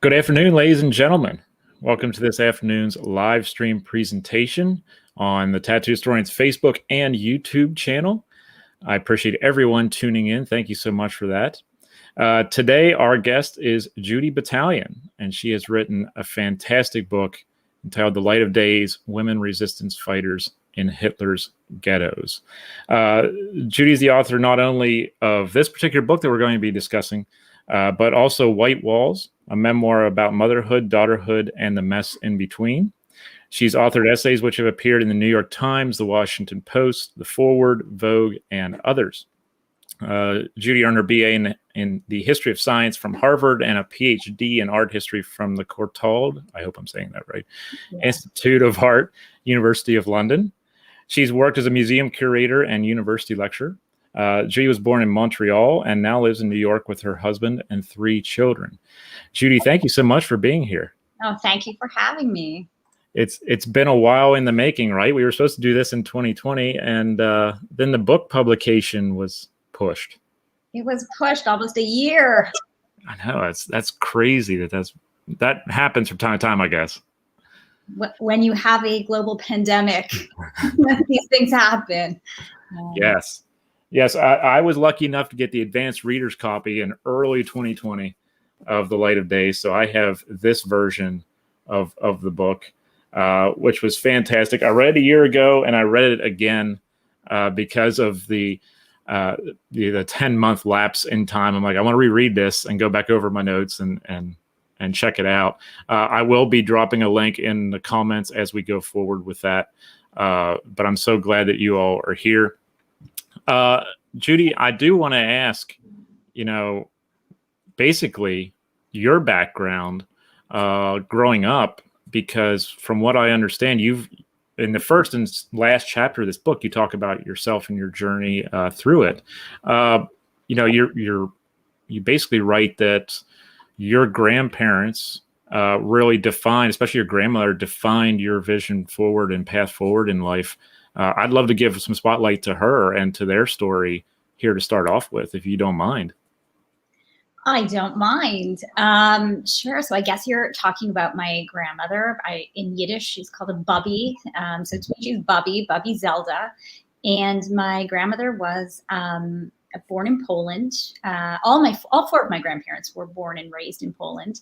Good afternoon, ladies and gentlemen. Welcome to this afternoon's live stream presentation on the Tattoo Historians Facebook and YouTube channel. I appreciate everyone tuning in. Thank you so much for that. Today, our guest is Judy Batalion, and she has written a fantastic book entitled The Light of Days, Women Resistance Fighters in Hitler's Ghettos. Judy is the author not only of this particular book that we're going to be discussing, but also White Walls, a memoir about motherhood, daughterhood, and the mess in between. She's authored essays which have appeared in the New York Times, the Washington Post, the Forward, Vogue, and others. Judy earned her BA in the history of science from Harvard and a PhD in art history from the Courtauld, I hope I'm saying that right, Institute of Art, University of London. She's worked as a museum curator and university lecturer. Judy was born in Montreal and now lives in New York with her husband and 3 children. Judy, thank you so much for being here. Oh, thank you for having me. It's been a while in the making, right? We were supposed to do this in 2020, and then the book publication was pushed. It was pushed almost a year. I know, that's crazy that happens from time to time, I guess. When you have a global pandemic, these things happen. Yes, I was lucky enough to get the advanced reader's copy in early 2020 of The Light of Days. So I have this version of the book, which was fantastic. I read it a year ago and I read it again because of the 10-month lapse in time. I'm like, I want to reread this and go back over my notes and check it out. I will be dropping a link in the comments as we go forward with that. But I'm so glad that you all are here. Judy, I do want to ask, basically your background growing up, because from what I understand, you've in the first and last chapter of this book, you talk about yourself and your journey through it. You basically write that your grandparents really defined, especially your grandmother, defined your vision forward and path forward in life. I'd love to give some spotlight to her and to their story here to start off with, if you don't mind. I don't mind. Sure. So I guess you're talking about my grandmother. In Yiddish, she's called a Bubby. So to me, she's Bubby Zelda. And my grandmother was born in Poland. All 4 of my grandparents were born and raised in Poland.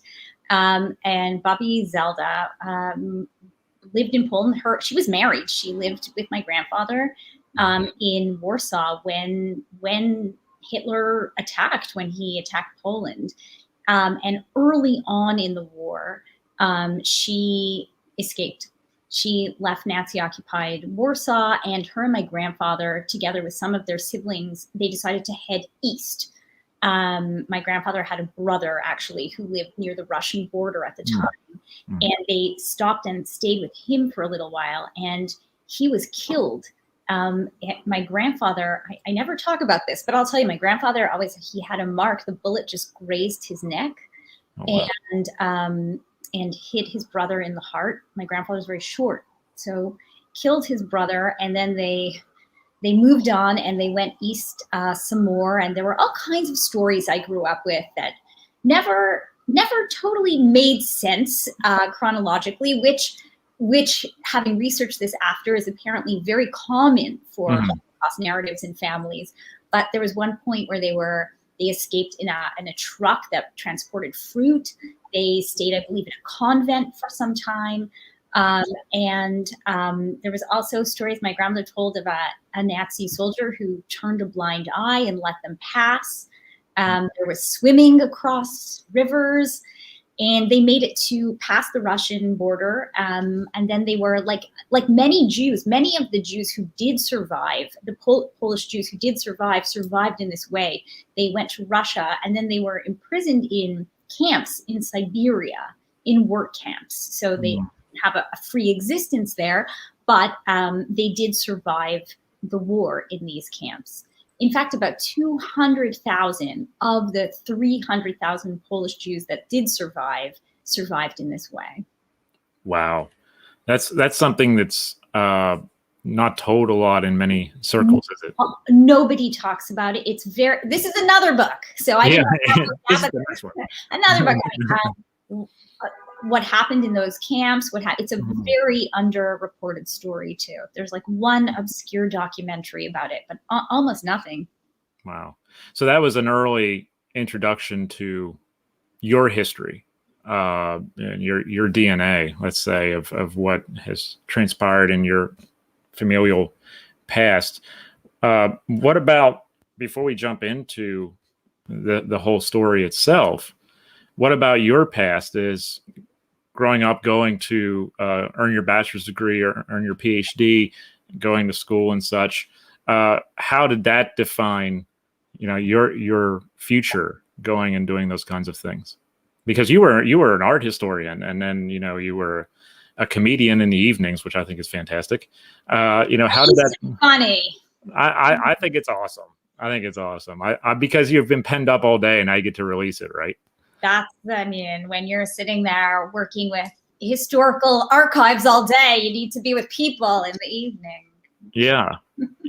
And Bubby Zelda lived in Poland. She was married. She lived with my grandfather in Warsaw when Hitler when he attacked Poland. And early on in the war, she escaped. She left Nazi-occupied Warsaw, and her and my grandfather, together with some of their siblings, they decided to head east. My grandfather had a brother, actually, who lived near the Russian border at the time. And they stopped and stayed with him for a little while, and he was killed. My grandfather, I never talk about this, but I'll tell you, my grandfather he had a mark. The bullet just grazed his neck. Oh, wow. And hit his brother in the heart. My grandfather was very short, so killed his brother, and then they moved on and they went east some more. And there were all kinds of stories I grew up with that never totally made sense chronologically, which having researched this after is apparently very common for Holocaust narratives in families. But there was one point where they escaped in a truck that transported fruit. They stayed, I believe, in a convent for some time. And there was also stories my grandmother told of a Nazi soldier who turned a blind eye and let them pass. There was swimming across rivers, and they made it to past the Russian border. And then they were like many Jews, many of the Jews who did survive, the Polish Jews who did survived in this way. They went to Russia, and then they were imprisoned in camps in Siberia, in work camps. So they have a free existence there, but they did survive the war in these camps. In fact, about 200,000 of the 300,000 Polish Jews that did survived in this way. Wow. That's something that's not told a lot in many circles, is it? Nobody talks about it. This is another book. So I this is the next one. Another book. what happened in those camps. It's a very underreported story too. There's like one obscure documentary about it, but almost nothing. Wow. So that was an early introduction to your history, and your DNA, let's say, of what has transpired in your familial past. What about, before we jump into the whole story itself, what about your past is growing up, going to earn your bachelor's degree or earn your PhD, going to school and such? How did that define, your future going and doing those kinds of things? Because you were an art historian, and then you were a comedian in the evenings, which I think is fantastic. How did that? Funny. I think it's awesome. I think it's awesome. I because you've been penned up all day, and now you get to release it, right? When you're sitting there working with historical archives all day, you need to be with people in the evening. Yeah.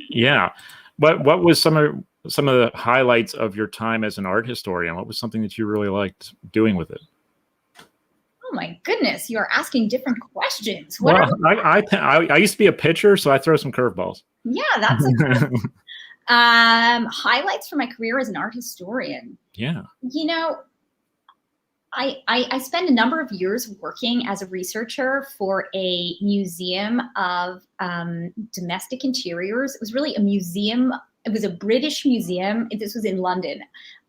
Yeah. What was some of the highlights of your time as an art historian? What was something that you really liked doing with it? Oh my goodness, you are asking different questions. I used to be a pitcher, so I throw some curveballs. Yeah, that's highlights from my career as an art historian. Yeah. I spent a number of years working as a researcher for a museum of domestic interiors. It was really a museum. It was a British museum. This was in London,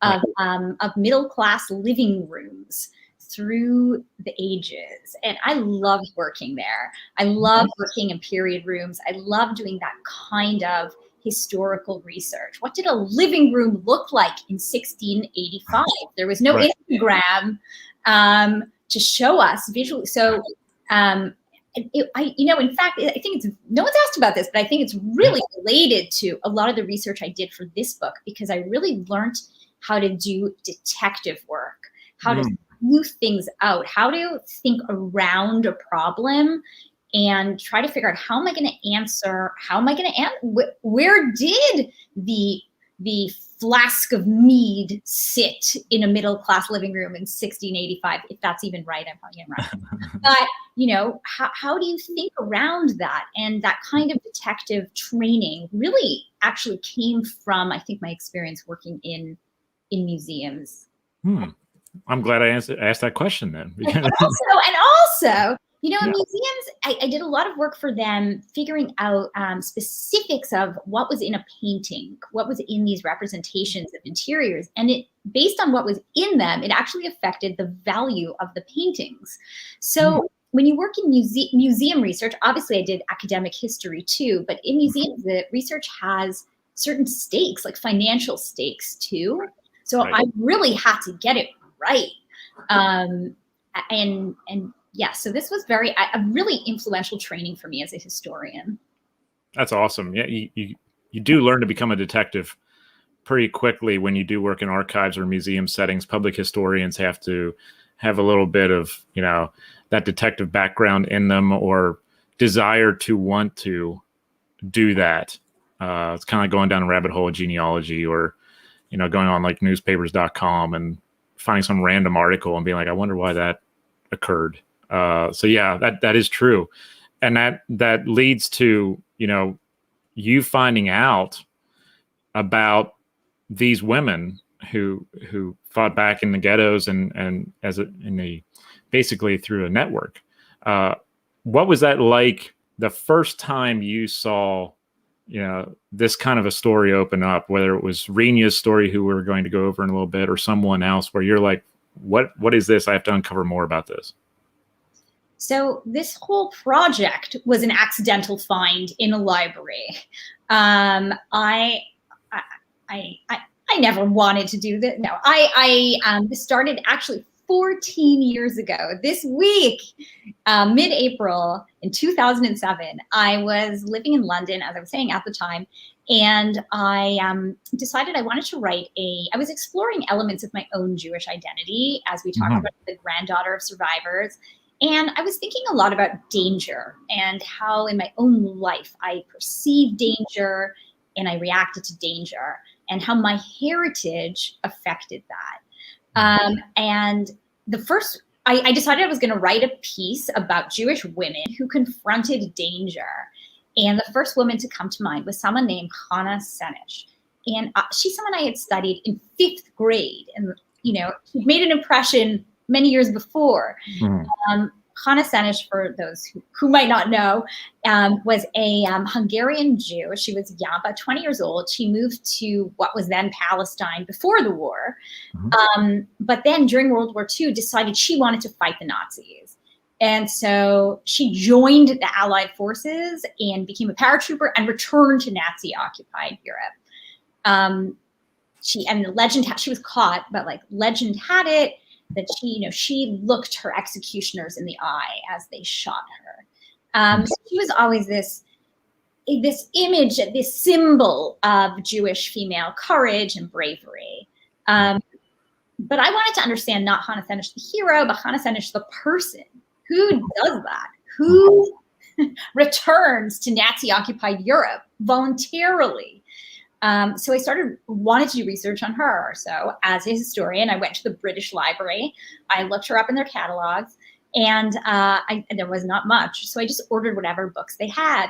of middle-class living rooms through the ages. And I loved working there. I loved working in period rooms. I loved doing that kind of historical research. What did a living room look like in 1685? There was no Instagram to show us visually. So, in fact, I think no one's asked about this, but I think it's really related to a lot of the research I did for this book, because I really learned how to do detective work, how to sleuth things out, how to think around a problem and try to figure out, how am I going to answer? Where did the flask of mead sit in a middle-class living room in 1685? If that's even right, I'm probably right. But how do you think around that? And that kind of detective training really actually came from, I think, my experience working in museums. I'm glad I asked that question then. And also, in museums, I did a lot of work for them figuring out specifics of what was in a painting, what was in these representations of interiors. And based on what was in them, it actually affected the value of the paintings. So when you work in museum research, obviously I did academic history too, but in museums, the research has certain stakes, like financial stakes too. So I really had to get it right. So this was a really influential training for me as a historian. That's awesome. Yeah, you do learn to become a detective pretty quickly when you do work in archives or museum settings. Public historians have to have a little bit of, that detective background in them, or desire to want to do that. It's kind of like going down a rabbit hole of genealogy, or, going on like newspapers.com and finding some random article and being like, I wonder why that occurred. So yeah, that is true. And that leads to, you finding out about these women who fought back in the ghettos and basically through a network. What was that like the first time you saw, this kind of a story open up, whether it was Renya's story, who we're going to go over in a little bit, or someone else, where you're like, what is this? I have to uncover more about this. So this whole project was an accidental find in a library. I never wanted to do this. No, this started actually 14 years ago. This week, mid-April in 2007, I was living in London, as I was saying at the time, and I decided I wanted to write I was exploring elements of my own Jewish identity, as we talked about the granddaughter of survivors. And I was thinking a lot about danger and how in my own life I perceived danger and I reacted to danger, and how my heritage affected that. And the first I decided I was going to write a piece about Jewish women who confronted danger. And the first woman to come to mind was someone named Hannah Senesh. And she's someone I had studied in 5th grade. And, you know, she made an impression many years before. Hannah Senesh, for those who might not know, was a Hungarian Jew. She was young, about 20 years old. She moved to what was then Palestine before the war. But then during World War II, decided she wanted to fight the Nazis. And so she joined the Allied forces and became a paratrooper and returned to Nazi-occupied Europe. She was caught, but like legend had it that she looked her executioners in the eye as they shot her. So she was always this image, this symbol of Jewish female courage and bravery. But I wanted to understand not Hannah Senesh the hero, but Hannah Senesh the person. Who does that? Who returns to Nazi-occupied Europe voluntarily? So I wanted to do research on her. So as a historian, I went to the British Library. I looked her up in their catalogs, and there was not much. So I just ordered whatever books they had.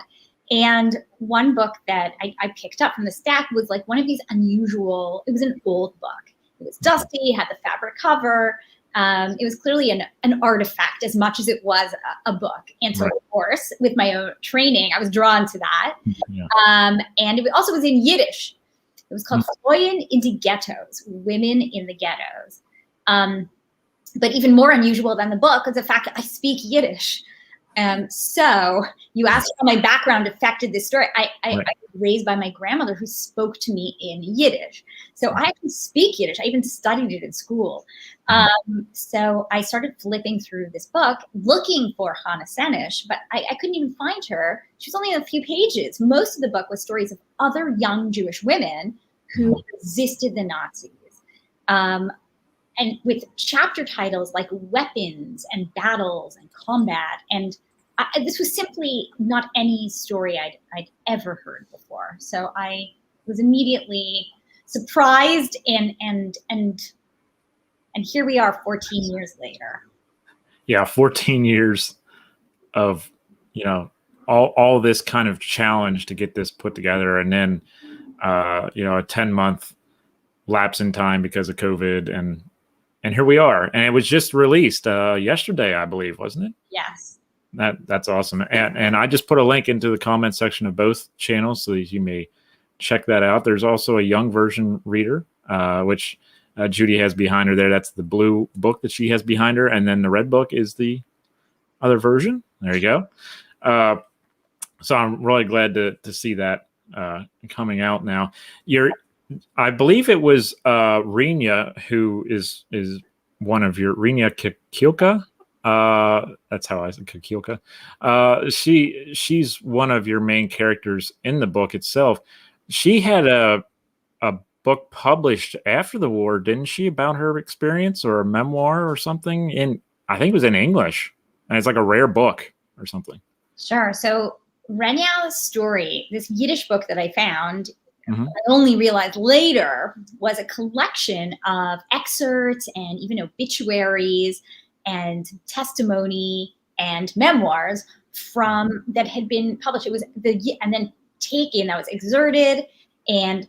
And one book that I picked up from the stack was like one of these unusual, it was an old book. It was dusty, had the fabric cover. It was clearly an artifact as much as it was a book. And so, of course, with my own training, I was drawn to that. And it also was in Yiddish. It was called Frauen in die Ghettos, Women in the Ghettos. But even more unusual than the book is the fact that I speak Yiddish. So you asked how my background affected this story. I was raised by my grandmother who spoke to me in Yiddish. So I actually speak Yiddish. I even studied it in school. So I started flipping through this book looking for Hannah Senesh, but I couldn't even find her. She was only a few pages. Most of the book was stories of other young Jewish women who resisted the Nazis. And with chapter titles like Weapons and Battles and Combat. And this was simply not any story I'd ever heard before. So I was immediately surprised, and here we are 14 years later. Yeah, 14 years of, all this kind of challenge to get this put together. And then, a 10-month lapse in time because of COVID. And here we are. And it was just released yesterday, I believe, wasn't it? Yes. That's awesome. And I just put a link into the comment section of both channels so that you may check that out. There's also a young version reader, which Judy has behind her there. That's the blue book that she has behind her. And then the red book is the other version. There you go. So I'm really glad to see that coming out now. I believe it was Renia who is one of your Renia Kikilka. That's how I said Kikilka. She's one of your main characters in the book itself. She had a book published after the war, didn't she, about her experience, or a memoir or something? I think it was in English, and it's like a rare book or something. Sure. So Renia's story, this Yiddish book that I found, I only realized later was a collection of excerpts and even obituaries and testimony and memoirs from that had been published. It was and then taken, that was excerpted and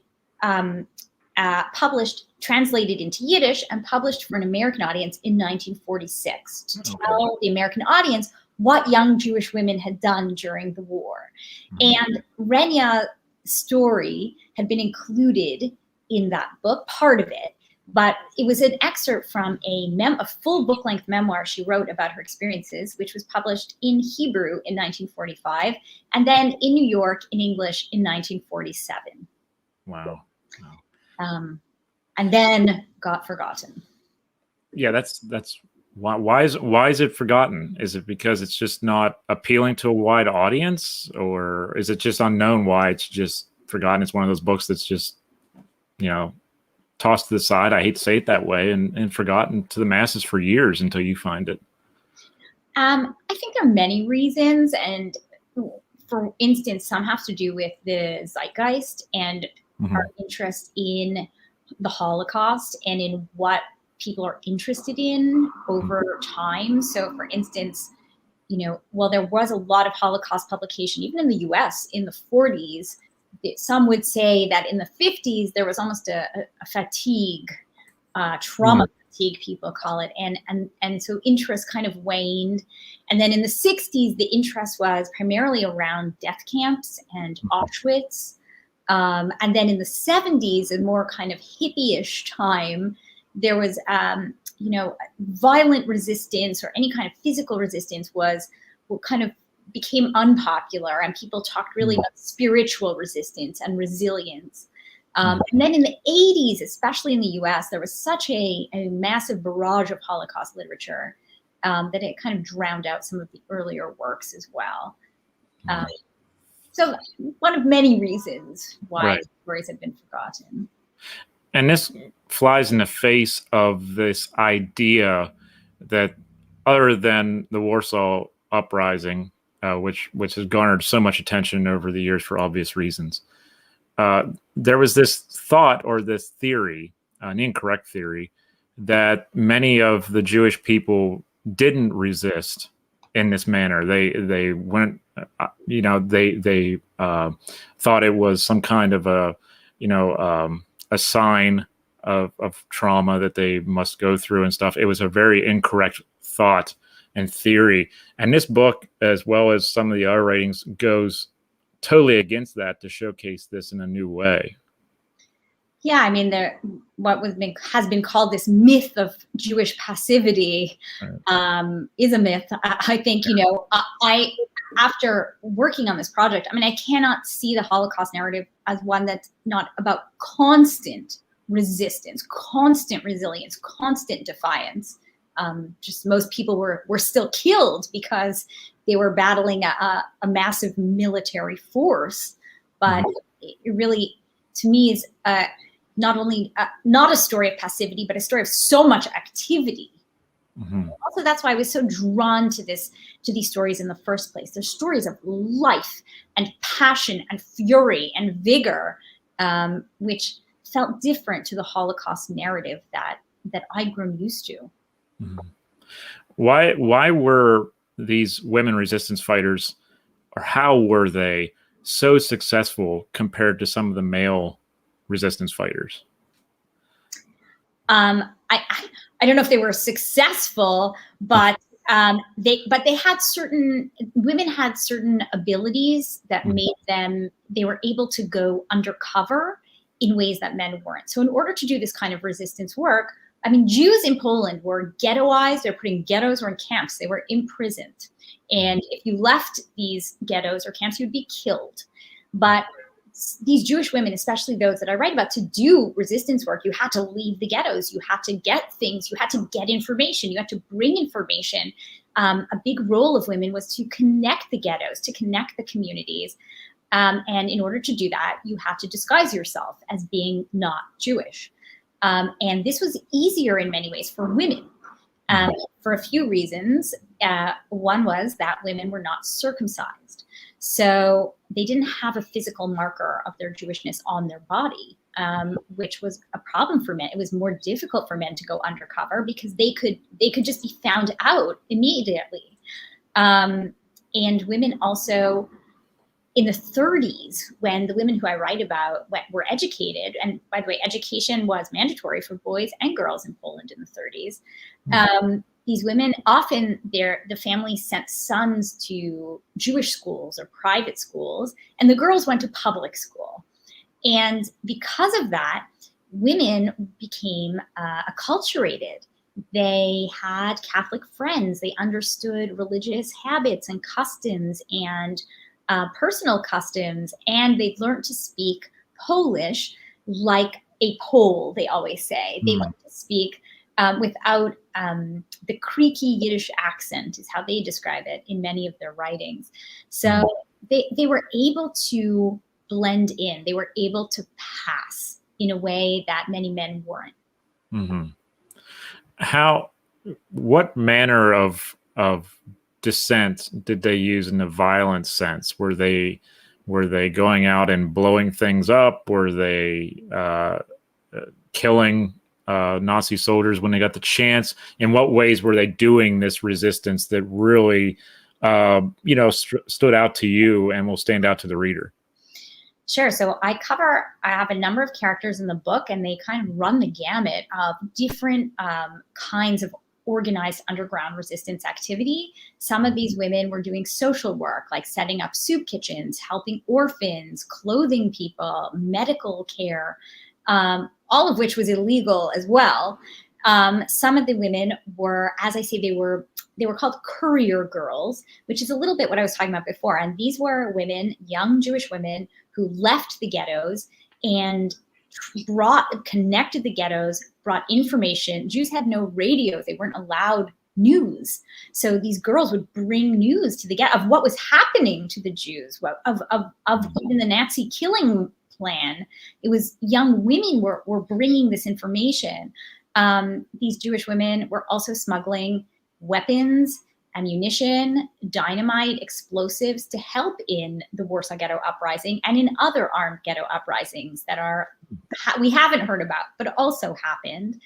published, translated into Yiddish and published for an American audience in 1946 to tell the American audience what young Jewish women had done during the war. And Renia's story had been included in that book, part of it, but it was an excerpt from a full book-length memoir she wrote about her experiences, which was published in Hebrew in 1945, and then in New York in English in 1947. Wow. And then got forgotten. Yeah, that's why is it forgotten? Is it because it's just not appealing to a wide audience, or is it just unknown why it's just forgotten? It's one of those books that's just, tossed to the side. I hate to say it that way, and forgotten to the masses for years until you find it. I think there are many reasons, and for instance, some have to do with the zeitgeist and our interest in the Holocaust and in what people are interested in over time. So for instance, while there was a lot of Holocaust publication, even in the US in the 40s, some would say that in the 50s, there was almost a fatigue, trauma fatigue, people call it. And so interest kind of waned. And then in the 60s, the interest was primarily around death camps and Auschwitz. And then in the 70s, a more kind of hippie-ish time, there was, violent resistance or any kind of physical resistance was what kind of became unpopular, and people talked really about spiritual resistance and resilience. And then in the 80s, especially in the US, there was such a massive barrage of Holocaust literature that it kind of drowned out some of the earlier works as well. So one of many reasons why stories have been forgotten. And this flies in the face of this idea that, other than the Warsaw Uprising, which has garnered so much attention over the years for obvious reasons, there was this thought or this theory, an incorrect theory, that many of the Jewish people didn't resist in this manner. They went, they thought it was some kind of a sign of trauma that they must go through and stuff. It was a very incorrect thought and theory. And this book, as well as some of the other writings, goes totally against that to showcase this in a new way. Yeah, I mean, has been called this myth of Jewish passivity is a myth. I think, after working on this project, I cannot see the Holocaust narrative as one that's not about constant resistance, constant resilience, constant defiance. Just most people were still killed because they were battling a massive military force. But it really, to me, is not only not a story of passivity, but a story of so much activity. Also, that's why I was so drawn to these stories in the first place. They're stories of life and passion and fury and vigor, which felt different to the Holocaust narrative that I'd grown used to. Why were these women resistance fighters, or how were they so successful compared to some of the male resistance fighters? I don't know if they were successful, but they had women had certain abilities that made they were able to go undercover in ways that men weren't. So in order to do this kind of resistance work, Jews in Poland were ghettoized. They're put in ghettos or in camps. They were imprisoned. And if you left these ghettos or camps, you'd be killed. But these Jewish women, especially those that I write about, to do resistance work, you had to leave the ghettos. You had to get things. You had to get information. You had to bring information. A big role of women was to connect the ghettos, to connect the communities. And in order to do that, you had to disguise yourself as being not Jewish. And this was easier in many ways for women for a few reasons. One was that women were not circumcised. So they didn't have a physical marker of their Jewishness on their body, which was a problem for men. It was more difficult for men to go undercover because they could just be found out immediately. And women also, in the 30s, when the women who I write about were educated, and by the way, education was mandatory for boys and girls in Poland in the 30s, these women, often the family sent sons to Jewish schools or private schools, and the girls went to public school. And because of that, women became acculturated. They had Catholic friends. They understood religious habits and customs and personal customs, and they learned to speak Polish like a Pole, they always say. They learned to speak without the creaky Yiddish accent, is how they describe it in many of their writings. So they were able to blend in. They were able to pass in a way that many men weren't. What manner of dissent did they use in the violent sense? Were they going out and blowing things up? Were they killing Nazi soldiers when they got the chance? In what ways were they doing this resistance that really, stood out to you and will stand out to the reader? Sure. So I have a number of characters in the book, and they kind of run the gamut of different kinds of organized underground resistance activity. Some of these women were doing social work, like setting up soup kitchens, helping orphans, clothing people, medical care, all of which was illegal as well. Some of the women were, as I say, they were called Courier Girls, which is a little bit what I was talking about before. And these were women, young Jewish women, who left the ghettos and connected the ghettos, brought information. Jews had no radios. They weren't allowed news. So these girls would bring news to the ghetto of what was happening to the Jews, of even the Nazi killing plan. It was young women were bringing this information. These Jewish women were also smuggling weapons, ammunition, dynamite, explosives to help in the Warsaw Ghetto Uprising and in other armed ghetto uprisings that we haven't heard about, but also happened.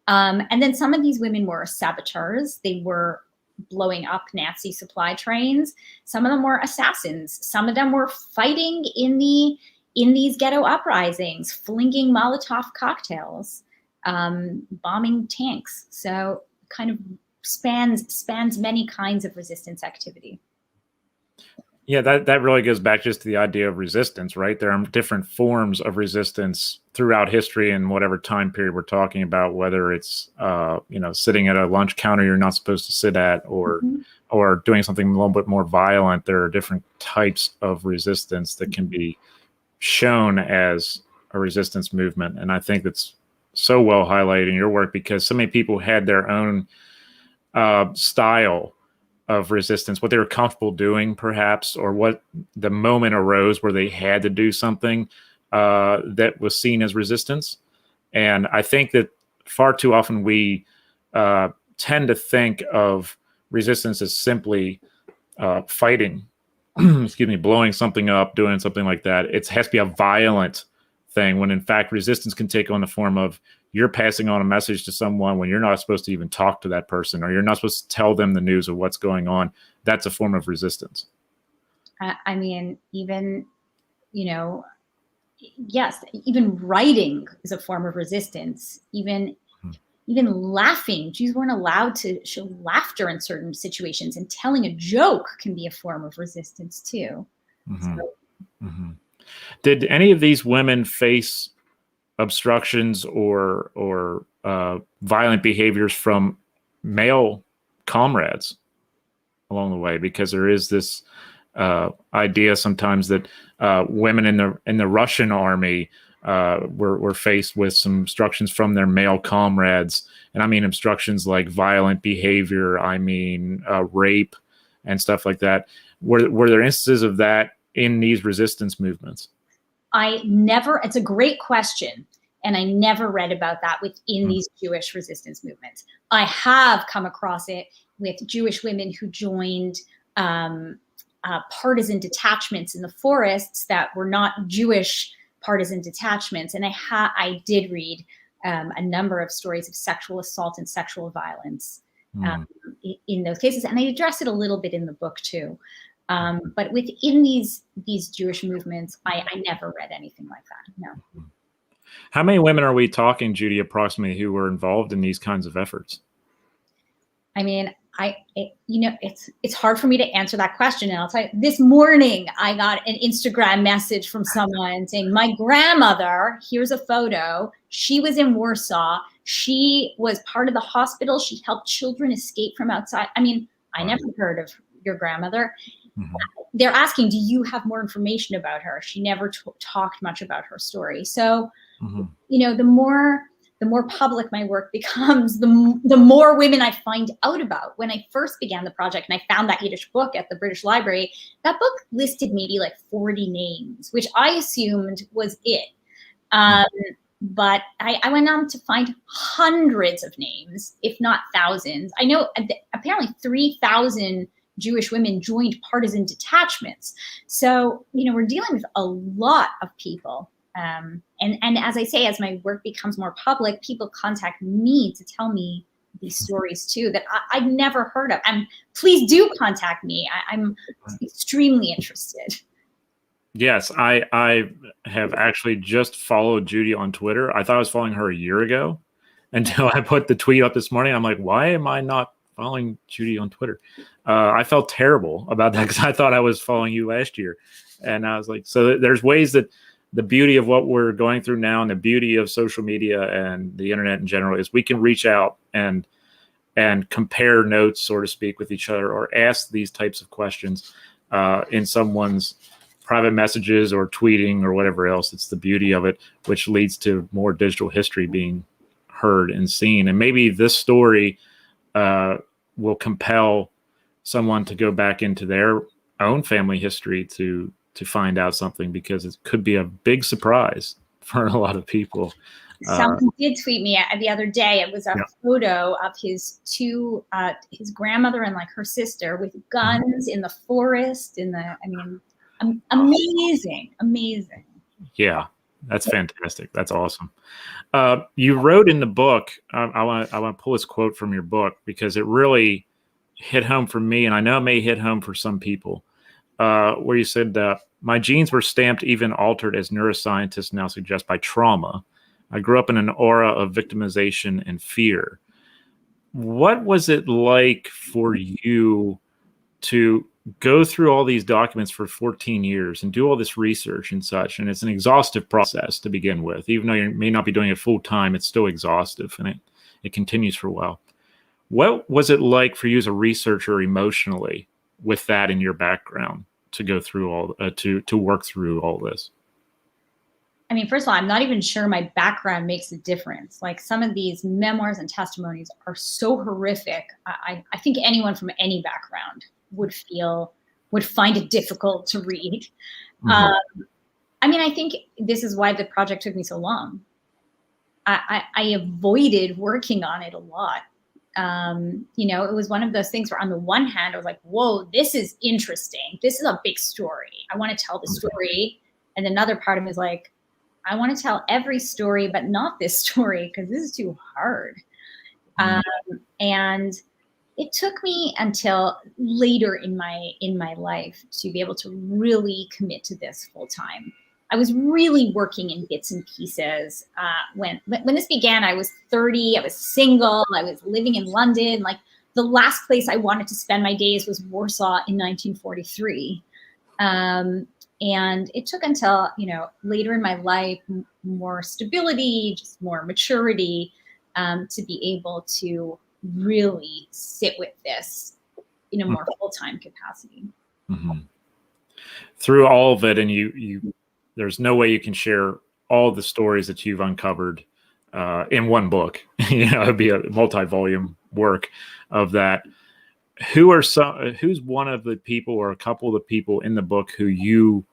And then some of these women were saboteurs. They were blowing up Nazi supply trains. Some of them were assassins. Some of them were fighting in these ghetto uprisings, flinging Molotov cocktails, bombing tanks. So kind of spans many kinds of resistance activity. Yeah, that really goes back just to the idea of resistance, right? There are different forms of resistance throughout history and whatever time period we're talking about, whether it's sitting at a lunch counter you're not supposed to sit at, or doing something a little bit more violent. There are different types of resistance that can be shown as a resistance movement. And I think that's so well highlighted in your work, because so many people had their own style of resistance, what they were comfortable doing perhaps, or what the moment arose where they had to do something that was seen as resistance. And I think that far too often we tend to think of resistance as simply fighting, blowing something up, doing something like that. It has to be a violent thing, when in fact resistance can take on the form of you're passing on a message to someone when you're not supposed to even talk to that person, or you're not supposed to tell them the news of what's going on. That's a form of resistance. I mean, even, yes, even writing is a form of resistance. Even laughing. Jews weren't allowed to show laughter in certain situations, and telling a joke can be a form of resistance too. Did any of these women face obstructions or violent behaviors from male comrades along the way? Because there is this idea sometimes that women in the Russian army were faced with some obstructions from their male comrades. And I mean obstructions like violent behavior, rape and stuff like that. Were there instances of that in these resistance movements? It's a great question. And I never read about that within these Jewish resistance movements. I have come across it with Jewish women who joined partisan detachments in the forests that were not Jewish partisan detachments. And I did read a number of stories of sexual assault and sexual violence in those cases. And I address it a little bit in the book too. But within these Jewish movements, I never read anything like that. No. How many women are we talking, Judy, approximately, who were involved in these kinds of efforts? I mean, it's hard for me to answer that question. And I'll tell you, this morning I got an Instagram message from someone saying, my grandmother, here's a photo. She was in Warsaw. She was part of the hospital. She helped children escape from outside. I mean, I never heard of your grandmother. They're asking, do you have more information about her? She never talked much about her story. So, the more public my work becomes, the more women I find out about. When I first began the project and I found that Yiddish book at the British Library, that book listed maybe like 40 names, which I assumed was it. But I went on to find hundreds of names, if not thousands. I know apparently 3,000 Jewish women joined partisan detachments. So, we're dealing with a lot of people. And as I say, as my work becomes more public, people contact me to tell me these stories too that I'd never heard of. And please do contact me. I'm extremely interested. Yes, I have actually just followed Judy on Twitter. I thought I was following her a year ago until I put the tweet up this morning. I'm like, why am I not following Judy on Twitter? I felt terrible about that because I thought I was following you last year. And I was like, so there's ways that the beauty of what we're going through now and the beauty of social media and the internet in general is we can reach out and compare notes, so to speak, with each other or ask these types of questions in someone's private messages or tweeting or whatever else. It's the beauty of it, which leads to more digital history being heard and seen. And maybe this story will compel someone to go back into their own family history to find out something, because it could be a big surprise for a lot of people. Someone did tweet me the other day. It was a photo of his his grandmother and like her sister with guns in the forest. Amazing. Yeah, that's fantastic. That's awesome. You wrote in the book, I want to pull this quote from your book because it really hit home for me, and I know it may hit home for some people, where you said, my genes were stamped, even altered, as neuroscientists now suggest, by trauma. I grew up in an aura of victimization and fear. What was it like for you to go through all these documents for 14 years and do all this research and such? And it's an exhaustive process to begin with. Even though you may not be doing it full time, it's still exhaustive, and it continues for a while. What was it like for you as a researcher emotionally with that in your background to go through all to work through all this? I mean, first of all, I'm not even sure my background makes a difference. Like, some of these memoirs and testimonies are so horrific. I think anyone from any background would find it difficult to read. Mm-hmm. I mean, I think this is why the project took me so long. I avoided working on it a lot. It was one of those things where on the one hand, I was like, whoa, this is interesting. This is a big story. I want to tell the story. And another part of me is like, I want to tell every story, but not this story, because this is too hard. And it took me until later in my life to be able to really commit to this full time. I was really working in bits and pieces. When this began, I was 30, I was single, I was living in London. Like, the last place I wanted to spend my days was Warsaw in 1943. And it took until, later in my life, more stability, just more maturity, to be able to really sit with this in a more full-time capacity. Mm-hmm. Through all of it, and you there's no way you can share all the stories that you've uncovered in one book. It'd be a multi-volume work of that. Who's one of the people or a couple of the people in the book who you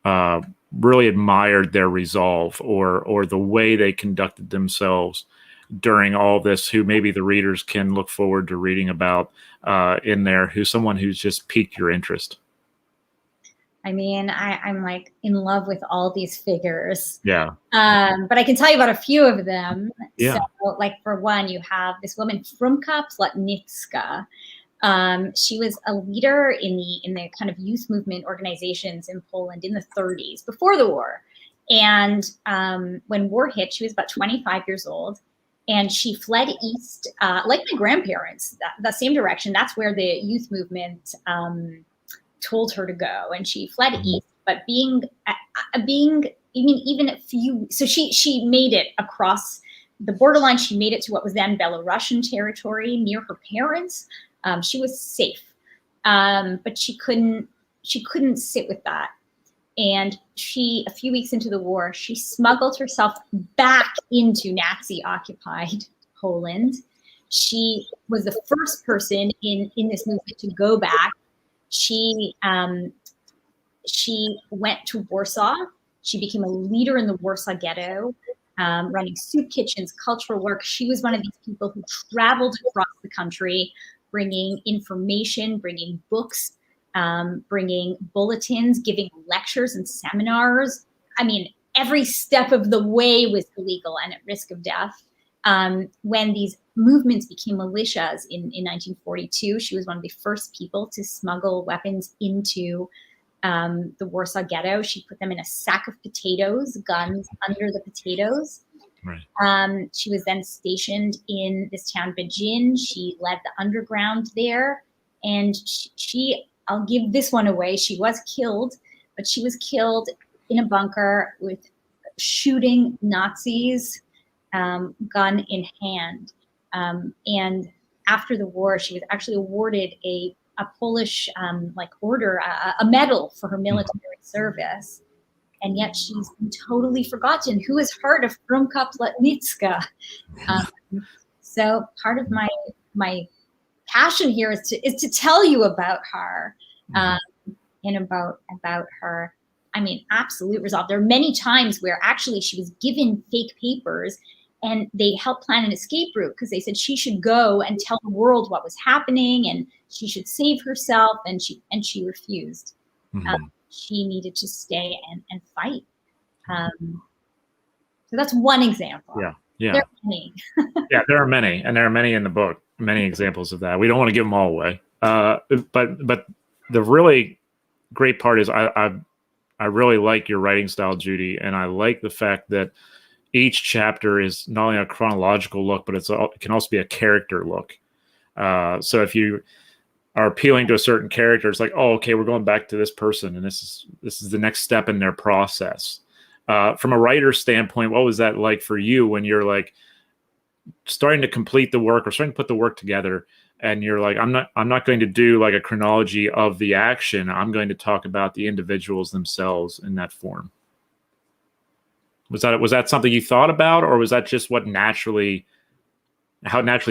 really admired their resolve or the way they conducted themselves during all this, who maybe the readers can look forward to reading about in there, who's someone who's just piqued your interest? I mean, I'm like in love with all these figures. Yeah. But I can tell you about a few of them. Yeah. So, like, for one, you have this woman, Frumka Plotnicka. She was a leader in the kind of youth movement organizations in Poland in the 30s, before the war. And when war hit, she was about 25 years old. And she fled east, like my grandparents, the same direction. That's where the youth movement told her to go, and she fled east. But so she made it across the borderline. She made it to what was then Belarusian territory near her parents. She was safe, but she couldn't sit with that. And a few weeks into the war, she smuggled herself back into Nazi-occupied Poland. She was the first person in this movement to go back. She went to Warsaw. She became a leader in the Warsaw Ghetto, running soup kitchens, cultural work. She was one of these people who traveled across the country, bringing information, bringing books, bringing bulletins, giving lectures and seminars. I mean, every step of the way was illegal and at risk of death. When these movements became militias in 1942, she was one of the first people to smuggle weapons into the Warsaw Ghetto. She put them in a sack of potatoes, guns under the potatoes. Right. She was then stationed in this town, Bajin. She led the underground there. And I'll give this one away. She was killed, but she was killed in a bunker with shooting Nazis, gun in hand. And after the war, she was actually awarded a Polish order, a medal for her military service. And yet she's been totally forgotten. Who has heard of Frumka Pletnicka? So part of my passion here is to tell you about her, and about her. I mean, absolute resolve. There are many times where actually she was given fake papers and they helped plan an escape route because they said she should go and tell the world what was happening and she should save herself, and she refused. She needed to stay and fight. So that's one example. Yeah. There are many. Yeah, there are many, and there are many in the book, many examples of that. We don't want to give them all away. But the really great part is I really like your writing style, Judy, and I like the fact that each chapter is not only a chronological look, but it can also be a character look. So if you are appealing to a certain character, it's like, oh, okay, we're going back to this person, and this is the next step in their process. From a writer's standpoint, what was that like for you when you're like starting to complete the work or starting to put the work together, and you're like, I'm not going to do like a chronology of the action. I'm going to talk about the individuals themselves in that form. Was that something you thought about, or was that just how it naturally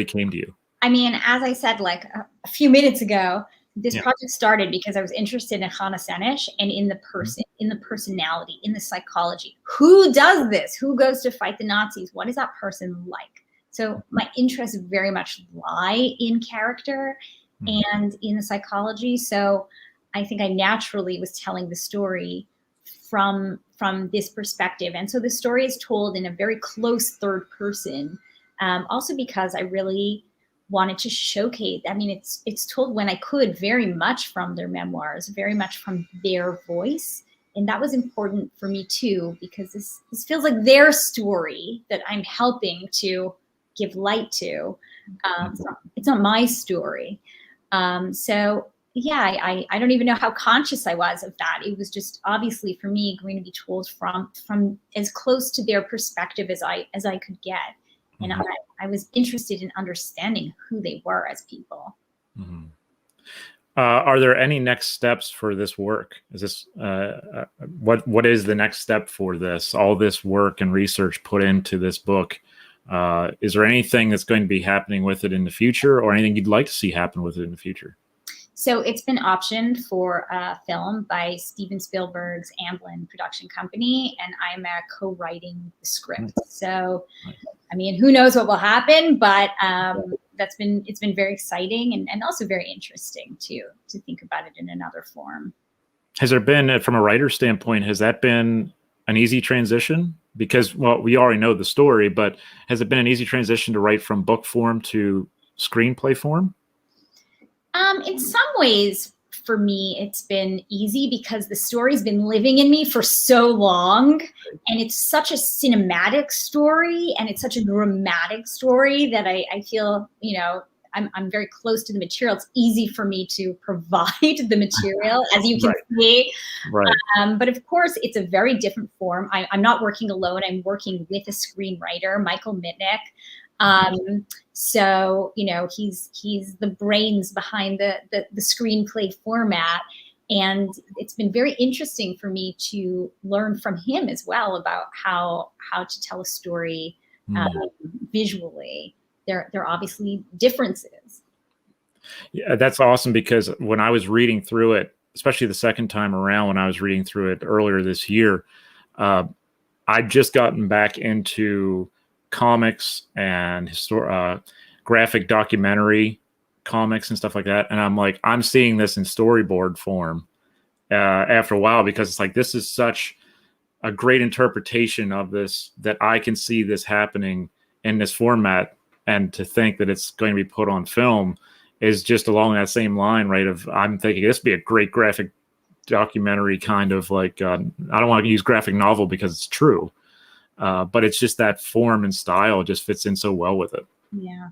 came to you? I mean, as I said, like a few minutes ago, this project started because I was interested in Hannah Senesh and in the person, in the personality, in the psychology. Who does this? Who goes to fight the Nazis? What is that person like? So my interests very much lie in character and in the psychology. So I think I naturally was telling the story from this perspective. And so the story is told in a very close third person, also because I really wanted to showcase, I mean, it's told when I could very much from their memoirs, very much from their voice. And that was important for me too, because this feels like their story that I'm helping to give light to. It's not my story. So yeah, I don't even know how conscious I was of that. It was just obviously for me going to be told from as close to their perspective as I could get. And I was interested in understanding who they were as people. Are there any next steps for this work? Is this what is the next step for this? All this work and research put into this book. Is there anything that's going to be happening with it in the future, or anything you'd like to see happen with it in the future? So it's been optioned for a film by Steven Spielberg's Amblin production company, and I'm co-writing the script. So, I mean, who knows what will happen, but it's been very exciting and also very interesting to think about it in another form. Has there been, from a writer's standpoint, has that been an easy transition? Because, well, we already know the story, but has it been an easy transition to write from book form to screenplay form? In some ways, for me, it's been easy because the story's been living in me for so long, and it's such a cinematic story and it's such a dramatic story that I feel, you know, I'm very close to the material. It's easy for me to provide the material, as you can see. Right. But of course, it's a very different form. I'm not working alone. I'm working with a screenwriter, Michael Mitnick. So, you know, he's the brains behind the screenplay format. And it's been very interesting for me to learn from him as well about how to tell a story visually. There are obviously differences. Yeah, that's awesome, because when I was reading through it, especially the second time around when I was reading through it earlier this year, I'd just gotten back into comics and graphic documentary comics and stuff like that. And I'm like, I'm seeing this in storyboard form after a while, because it's like, this is such a great interpretation of this, that I can see this happening in this format, and to think that it's going to be put on film is just along that same line, right? Of, I'm thinking this would be a great graphic documentary, kind of like, I don't want to use graphic novel because it's true, but it's just that form and style just fits in so well with it. Yeah.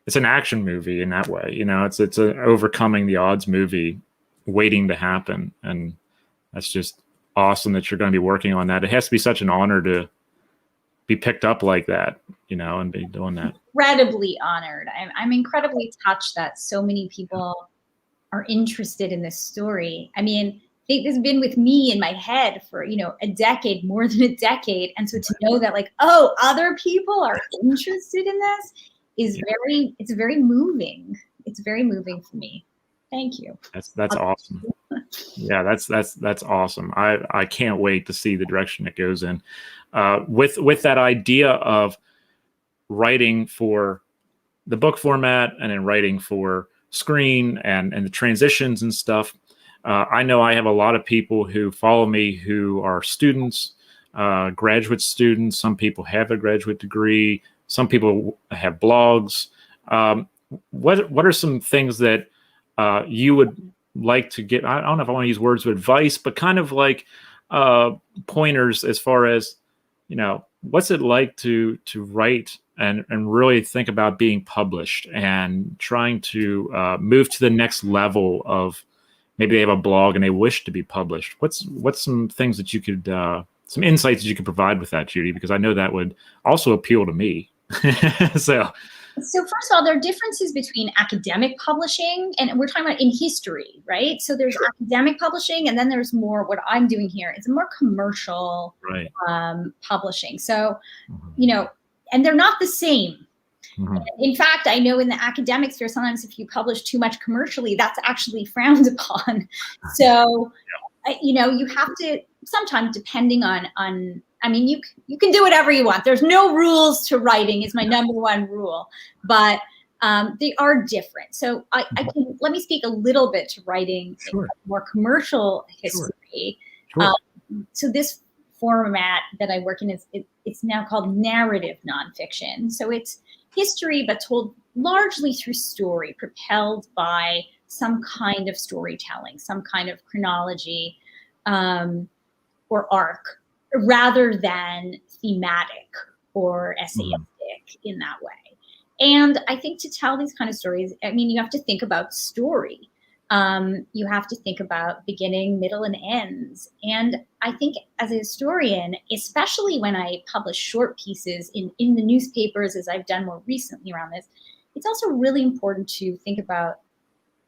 It's an action movie in that way, it's a overcoming the odds movie waiting to happen. And that's just awesome that you're going to be working on that. It has to be such an honor to be picked up like that, and be doing that. Incredibly honored. I'm incredibly touched that so many people are interested in this story. I mean, this has been with me in my head for, a decade, more than a decade. And so to know that, like, oh, other people are interested in this is it's very moving. It's very moving for me. Thank you. That's awesome. Yeah, that's awesome. I can't wait to see the direction it goes in. With that idea of writing for the book format and then writing for screen and the transitions and stuff. I know I have a lot of people who follow me who are students, graduate students. Some people have a graduate degree. Some people have blogs. What are some things that you would like to get? I don't know if I want to use words of advice, but kind of like pointers as far as, what's it like to write and really think about being published and trying to move to the next level of, maybe they have a blog and they wish to be published. What's some things that you could, some insights that you could provide with that, Judy? Because I know that would also appeal to me. So first of all, there are differences between academic publishing, and we're talking about in history, right? So there's academic publishing, and then there's more, what I'm doing here is more commercial publishing. So, and they're not the same. In fact, I know in the academic sphere, sometimes if you publish too much commercially, that's actually frowned upon. So, you have to, sometimes depending on, I mean, you can do whatever you want. There's no rules to writing is my number one rule, but they are different. So let me speak a little bit to writing in more commercial history. So this format that I work in it's now called narrative nonfiction. So it's history, but told largely through story, propelled by some kind of storytelling, some kind of chronology or arc, rather than thematic or essayistic in that way. And I think to tell these kind of stories, I mean, you have to think about story. You have to think about beginning, middle, and ends. And I think as a historian, especially when I publish short pieces in the newspapers, as I've done more recently around this, it's also really important to think about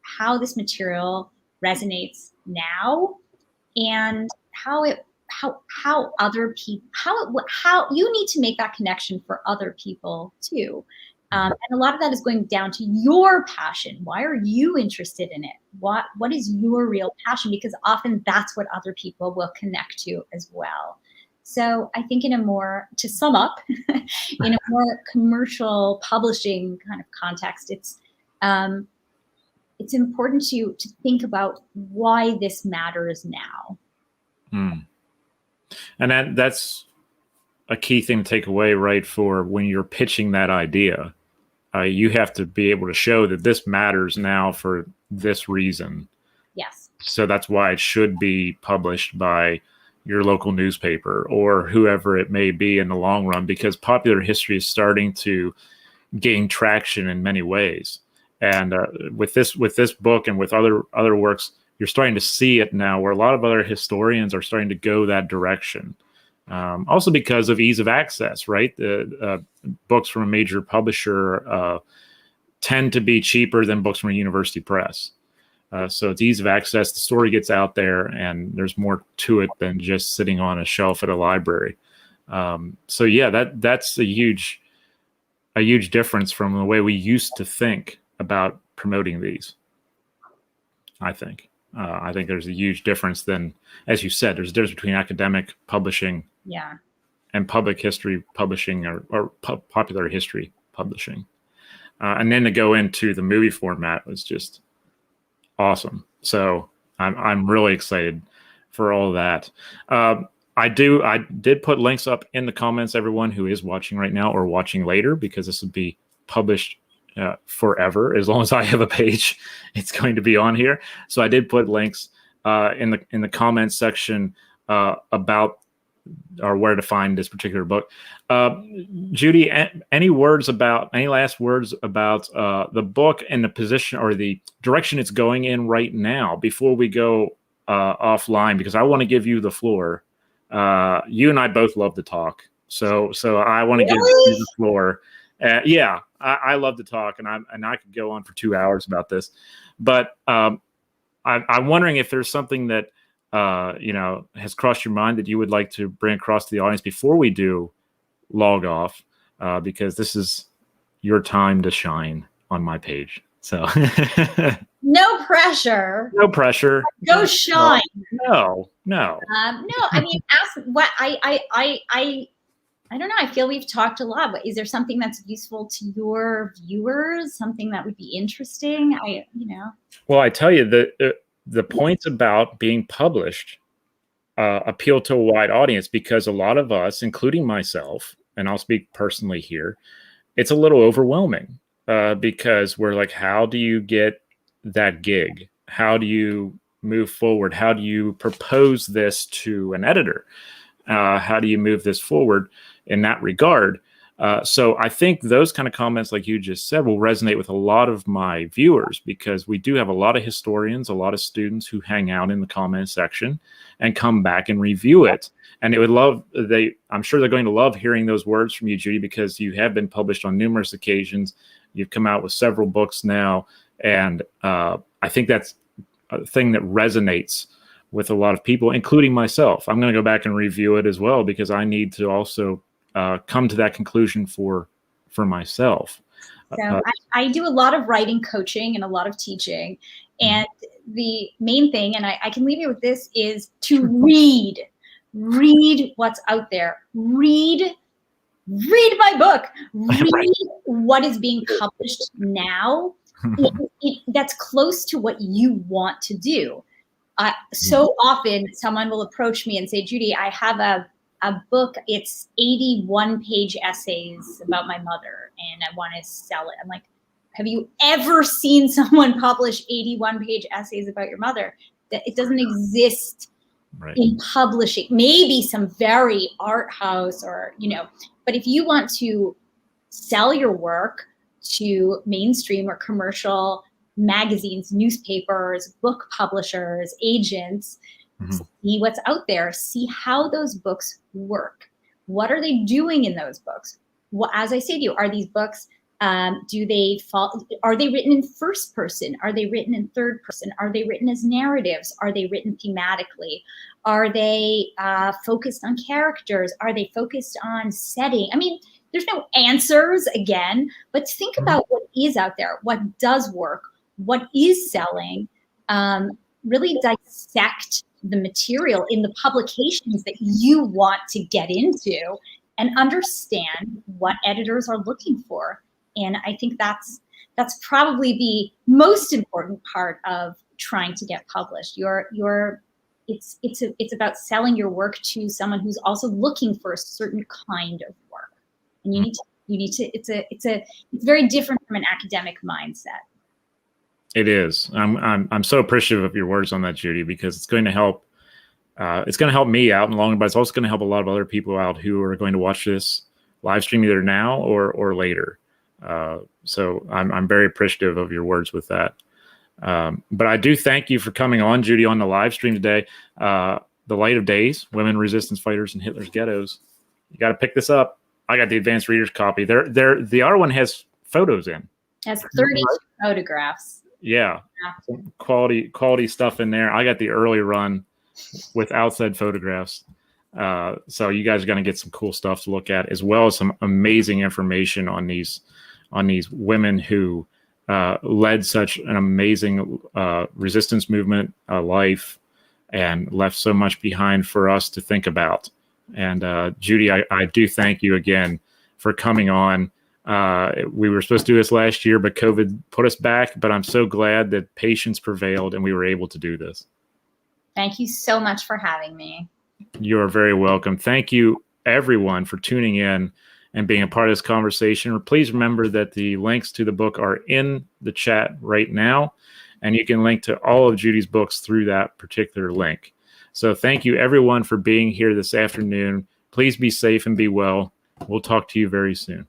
how this material resonates now, and how other people, how you need to make that connection for other people too. And a lot of that is going down to your passion. Why are you interested in it? What is your real passion? Because often that's what other people will connect to as well. So I think to sum up, in a more commercial publishing kind of context, it's important to think about why this matters now. And that's a key thing to take away, right? For when you're pitching that idea, you have to be able to show that this matters now for this reason. Yes. So that's why it should be published by your local newspaper or whoever it may be in the long run, because popular history is starting to gain traction in many ways. And with this book and with other works, you're starting to see it now, where a lot of other historians are starting to go that direction. Also because of ease of access, right? The books from a major publisher tend to be cheaper than books from a university press. So it's ease of access. The story gets out there, and there's more to it than just sitting on a shelf at a library. So yeah, that's a huge difference from the way we used to think about promoting these. I think there's a huge difference. Then, as you said, there's a difference between academic publishing and public history publishing or popular history publishing. And then to go into the movie format was just awesome. So I'm really excited for all that. I did put links up in the comments, everyone who is watching right now or watching later, because this will be published forever. As long as I have a page, it's going to be on here. So I did put links in the comments section about or where to find this particular book. Judy, any last words about the book and the position or the direction it's going in right now before we go offline? Because I want to give you the floor. You and I both love to talk, so I want to give you the floor. Yeah, I love to talk, and I could go on for 2 hours about this, but I'm wondering if there's something that has crossed your mind that you would like to bring across to the audience before we do log off, because this is your time to shine on my page. So no pressure. No pressure. Go shine. No. No, I mean, ask what I don't know. I feel we've talked a lot, but is there something that's useful to your viewers? Something that would be interesting? Well, I tell you the points about being published appeal to a wide audience, because a lot of us, including myself, and I'll speak personally here, it's a little overwhelming because we're like, how do you get that gig? How do you move forward? How do you propose this to an editor? How do you move this forward in that regard? So I think those kind of comments, like you just said, will resonate with a lot of my viewers, because we do have a lot of historians, a lot of students who hang out in the comment section and come back and review it. And I'm sure they're going to love hearing those words from you, Judy, because you have been published on numerous occasions. You've come out with several books now. And I think that's a thing that resonates with a lot of people, including myself. I'm going to go back and review it as well, because I need to also come to that conclusion for myself. So I do a lot of writing coaching and a lot of teaching. And the main thing, and I can leave you with this, is to read what's out there. Read my book. Read what is being published now. That's close to what you want to do. So often someone will approach me and say, Judy, I have a book. It's 81-page essays about my mother, and I want to sell it. I'm like, have you ever seen someone publish 81-page essays about your mother? That it doesn't exist in publishing. Maybe some very art house but if you want to sell your work to mainstream or commercial magazines, newspapers, book publishers, agents, see what's out there, see how those books work. What are they doing in those books? Well, as I say to you, are these books, are they written in first person? Are they written in third person? Are they written as narratives? Are they written thematically? Are they focused on characters? Are they focused on setting? I mean, there's no answers again, but think about what is out there, what does work, what is selling, really dissect the material in the publications that you want to get into and understand what editors are looking for. And I think that's probably the most important part of trying to get published. It's about selling your work to someone who's also looking for a certain kind of work. And you need to it's very different from an academic mindset. It is. I'm so appreciative of your words on that, Judy, because it's going to help. It's going to help me out in the long run, but it's also going to help a lot of other people out who are going to watch this live stream either now or later. So I'm very appreciative of your words with that. But I do thank you for coming on, Judy, on the live stream today. The Light of Days: Women Resistance Fighters in Hitler's Ghettos. You got to pick this up. I got the advanced reader's copy. The other one has photos in. It has 30 photographs. Yeah, some quality stuff in there. I got the early run with outside photographs. So you guys are going to get some cool stuff to look at, as well as some amazing information on these women who led such an amazing resistance movement life and left so much behind for us to think about. And Judy, I do thank you again for coming on. We were supposed to do this last year, but COVID put us back. But I'm so glad that patience prevailed and we were able to do this. Thank you so much for having me. You are very welcome. Thank you, everyone, for tuning in and being a part of this conversation. Please remember that the links to the book are in the chat right now, and you can link to all of Judy's books through that particular link. So thank you, everyone, for being here this afternoon. Please be safe and be well. We'll talk to you very soon.